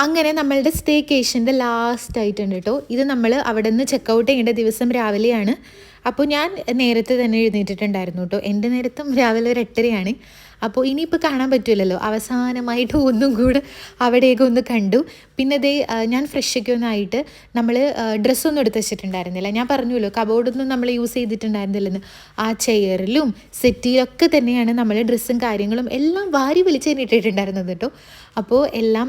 അങ്ങനെ നമ്മളുടെ സ്റ്റേക്കേഷൻ്റെ ലാസ്റ്റ് ആയിട്ടുണ്ട് കേട്ടോ. ഇത് നമ്മൾ അവിടെ നിന്ന് ചെക്കൗട്ട് ചെയ്യേണ്ട ദിവസം രാവിലെയാണ്. അപ്പോൾ ഞാൻ നേരത്തെ തന്നെ എഴുന്നേറ്റിട്ടുണ്ടായിരുന്നു കേട്ടോ. എൻ്റെ നേരത്തും രാവിലെ ഒരു 8:30 അപ്പോൾ ഇനിയിപ്പോൾ കാണാൻ പറ്റില്ലല്ലോ. അവസാനമായിട്ട് ഒന്നും കൂടെ അവിടെയൊക്കെ ഒന്ന് കണ്ടു. പിന്നെ ദേ ഞാൻ ഫ്രഷൊക്കെ ഒന്നായിട്ട് നമ്മൾ ഡ്രസ്സൊന്നും എടുത്ത് വെച്ചിട്ടുണ്ടായിരുന്നില്ല. ഞാൻ പറഞ്ഞല്ലോ കബോർഡൊന്നും നമ്മൾ യൂസ് ചെയ്തിട്ടുണ്ടായിരുന്നില്ലെന്ന്. ആ ചെയറിലും സെറ്റിലൊക്കെ തന്നെയാണ് നമ്മൾ ഡ്രസ്സും കാര്യങ്ങളും എല്ലാം വാരി വലിച്ചെന്നിട്ടിട്ടുണ്ടായിരുന്നത് കേട്ടോ. അപ്പോൾ എല്ലാം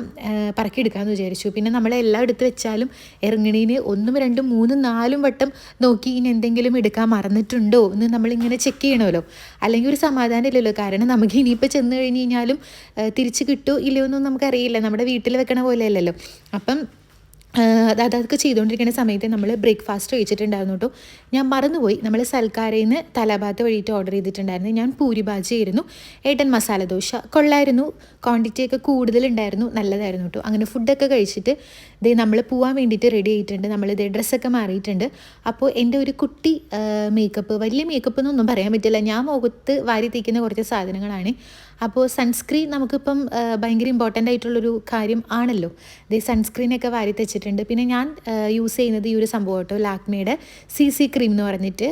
പറക്കിയെടുക്കാമെന്ന് വിചാരിച്ചു. പിന്നെ നമ്മളെല്ലാം എടുത്ത് വെച്ചാലും ഇറങ്ങണീന് 1, 2, 3, 4 വട്ടം നോക്കി ഇനി എന്തെങ്കിലും എടുക്കാൻ മറന്നിട്ടുണ്ടോ എന്ന് നമ്മളിങ്ങനെ ചെക്ക് ചെയ്യണമല്ലോ. അല്ലെങ്കിൽ ഒരു സമാധാനം ഇല്ലല്ലോ. കാരണം നമുക്ക് ഇനിയിപ്പോൾ ചെന്ന് കഴിഞ്ഞ് കഴിഞ്ഞാലും തിരിച്ച് കിട്ടുമോ ഇല്ലയോ എന്നൊന്നും നമുക്കറിയില്ല. നമ്മുടെ വീട്ടിൽ വെക്കണ പോലെയല്ലല്ലോ. അപ്പം അതൊക്കെ ചെയ്തുകൊണ്ടിരിക്കുന്ന സമയത്ത് നമ്മൾ ബ്രേക്ക്ഫാസ്റ്റ് കഴിച്ചിട്ടുണ്ടായിരുന്നു കേട്ടോ. ഞാൻ മറന്നുപോയി, നമ്മൾ സൽക്കാരയിൽ നിന്ന് തലഭാത്ത് വഴിയിട്ട് ഓർഡർ ചെയ്തിട്ടുണ്ടായിരുന്നു. ഞാൻ പൂരി ഭാജി ആയിരുന്നു, ഏട്ടൻ മസാല ദോശ. കൊള്ളായിരുന്നു, ക്വാണ്ടിറ്റിയൊക്കെ കൂടുതലുണ്ടായിരുന്നു, നല്ലതായിരുന്നു കേട്ടോ. അങ്ങനെ ഫുഡൊക്കെ കഴിച്ചിട്ട് നമ്മൾ പോകാൻ വേണ്ടിയിട്ട് റെഡി ആയിട്ടുണ്ട്. നമ്മളിതേ ഡ്രസ്സൊക്കെ മാറിയിട്ടുണ്ട്. അപ്പോൾ എൻ്റെ ഒരു കുട്ടി മേക്കപ്പ്, വലിയ മേക്കപ്പ് എന്നൊന്നും പറയാൻ പറ്റില്ല, ഞാൻ മുഖത്ത് വാരി തേക്കുന്ന കുറച്ച് സാധനങ്ങളാണ്. അപ്പോൾ സൺസ്ക്രീൻ നമുക്കിപ്പം ഭയങ്കര ഇമ്പോർട്ടൻ്റ് ആയിട്ടുള്ളൊരു കാര്യം ആണല്ലോ. സൺസ്ക്രീനൊക്കെ വാരി തെച്ചിട്ടുണ്ട്. പിന്നെ ഞാൻ യൂസ് ചെയ്യുന്നത് ഈ ഒരു സംഭവം കേട്ടോ, ലാക്മിയുടെ CC ക്രീം എന്ന് പറഞ്ഞിട്ട്.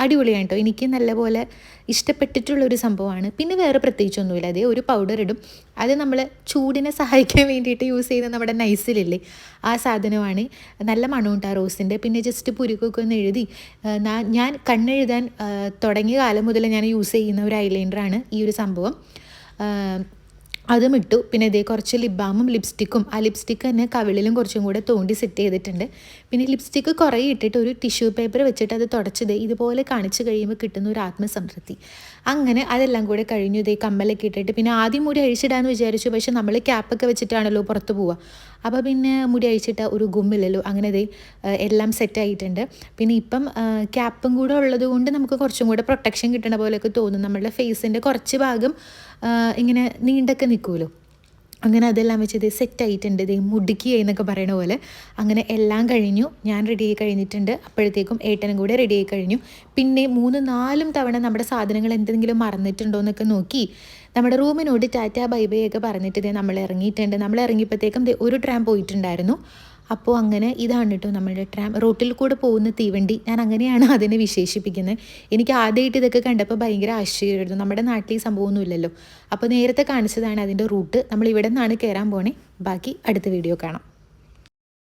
അടിപൊളിയാണ് കേട്ടോ, എനിക്ക് നല്ലപോലെ ഇഷ്ടപ്പെട്ടിട്ടുള്ളൊരു സംഭവമാണ്. പിന്നെ വേറെ പ്രത്യേകിച്ചൊന്നുമില്ല. അതേ ഒരു പൗഡർ ഇടും, അത് നമ്മൾ ചൂടിനെ സഹായിക്കാൻ വേണ്ടിയിട്ട് യൂസ് ചെയ്യുന്ന നമ്മുടെ നൈസിലില്ലേ, ആ സാധനമാണ്. നല്ല മണമുണ്ട് ആ റോസിൻ്റെ. പിന്നെ ജസ്റ്റ് പുരുക്കൊക്കെ ഒന്ന് എഴുതി. ഞാൻ കണ്ണെഴുതാൻ തുടങ്ങിയ കാലം മുതൽ ഞാൻ യൂസ് ചെയ്യുന്ന ഒരു ഐലൈനറാണ് ഈ ഒരു സംഭവം. അതും ഇട്ടു. പിന്നെ ഇതേ കുറച്ച് ലിപ് ബാമും ലിപ്സ്റ്റിക്കും. ആ ലിപ്സ്റ്റിക്ക് തന്നെ കവിളിലും കുറച്ചും കൂടെ തോണ്ടി സെറ്റ് ചെയ്തിട്ടുണ്ട്. പിന്നെ ലിപ്സ്റ്റിക്ക് കുറേ ഇട്ടിട്ട് ഒരു ടിഷ്യൂ പേപ്പർ വെച്ചിട്ട് അത് തുടച്ചത് ഇതുപോലെ കാണിച്ച് കഴിയുമ്പോൾ കിട്ടുന്ന ഒരു ആത്മസംതൃപ്തി. അങ്ങനെ അതെല്ലാം കൂടെ കഴിഞ്ഞു. ഇതേ കമ്മലൊക്കെ ഇട്ടിട്ട് പിന്നെ ആദ്യം മുടി അഴിച്ചിടാമെന്ന് വിചാരിച്ചു. പക്ഷെ നമ്മൾ ക്യാപ്പൊക്കെ വെച്ചിട്ടാണല്ലോ പുറത്ത് പോവുക. അപ്പോൾ പിന്നെ മുടി അഴിച്ചിട്ട ഒരു ഗുമ്മില്ലല്ലോ. അങ്ങനെ ഇതേ എല്ലാം സെറ്റായിട്ടുണ്ട്. പിന്നെ ഇപ്പം ക്യാപ്പും കൂടെ ഉള്ളത് കൊണ്ട് നമുക്ക് കുറച്ചും കൂടെ പ്രൊട്ടക്ഷൻ കിട്ടണ പോലെയൊക്കെ തോന്നും. നമ്മളുടെ ഫേസിൻ്റെ കുറച്ച് ഭാഗം ഇങ്ങനെ നീണ്ടൊക്കെ നിൽക്കുമല്ലോ. അങ്ങനെ അതെല്ലാം വെച്ച് ഇത് സെറ്റായിട്ടുണ്ട്. ഇത് മുടുക്കി എന്നൊക്കെ പറയണ പോലെ. അങ്ങനെ എല്ലാം കഴിഞ്ഞു, ഞാൻ റെഡിയായി കഴിഞ്ഞിട്ടുണ്ട്. അപ്പോഴത്തേക്കും ഏട്ടനും കൂടെ റെഡിയായി കഴിഞ്ഞു. പിന്നെ 3, 4 തവണ നമ്മുടെ സാധനങ്ങൾ എന്തെങ്കിലും മറന്നിട്ടുണ്ടോ എന്നൊക്കെ നോക്കി നമ്മുടെ റൂമിനോട് ടാറ്റ ബൈ ബൈ ഒക്കെ പറഞ്ഞിട്ട് നമ്മൾ ഇറങ്ങിയിട്ടുണ്ട്. നമ്മൾ ഇറങ്ങിയപ്പോഴത്തേക്കും ഒരു ട്രാം പോയിട്ടുണ്ടായിരുന്നു. അപ്പോൾ അങ്ങനെ ഇതാണ് കേട്ടോ നമ്മുടെ ട്രാം, റോട്ടിൽ കൂടെ പോകുന്ന തീവണ്ടി. ഞാൻ അങ്ങനെയാണ് അതിനെ വിശേഷിപ്പിക്കുന്നത്. എനിക്ക് ആദ്യമായിട്ട് ഇതൊക്കെ കണ്ടപ്പോൾ ഭയങ്കര ആശ്ചര്യമായിരുന്നു. നമ്മുടെ നാട്ടിൽ ഈ സംഭവമൊന്നുമില്ലല്ലോ. അപ്പോൾ നേരത്തെ കാണിച്ചതാണ് അതിൻ്റെ റൂട്ട്. നമ്മൾ ഇവിടെ നിന്നാണ് കയറാൻ പോണേ. ബാക്കി അടുത്ത വീഡിയോ കാണാം.